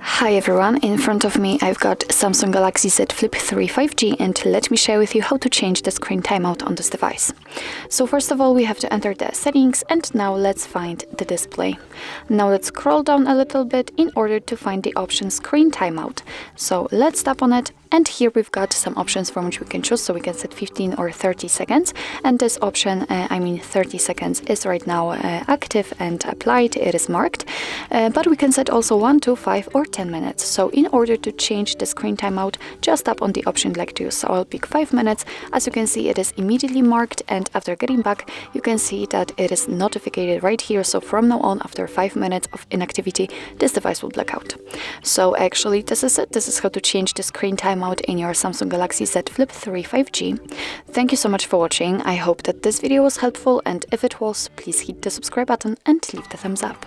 Hi everyone, in front of me I've got Samsung Galaxy Z Flip 3 5G, and let me share with you how to change the screen timeout on this device. So first of all, we have to enter the settings, and now let's find the display. Now let's scroll down a little bit in order to find the option screen timeout. So let's tap on it, and here we've got some options from which we can choose. So we can set 15 or 30 seconds, and this option, 30 seconds, is right now active and applied. It is marked, but we can set also 1, 2, 5 or 10 minutes. So in order to change the screen timeout, just tap on the option you'd like to use. So I'll pick 5 minutes. As you can see, it is immediately marked, and after getting back, you can see that it is notified right here. So from now on, after 5 minutes of inactivity, this device will black out. So actually, this is it. This is how to change the screen timeout in your Samsung Galaxy Z Flip 3 5G. Thank you so much for watching. I hope that this video was helpful, and if it was, please hit the subscribe button and leave the thumbs up.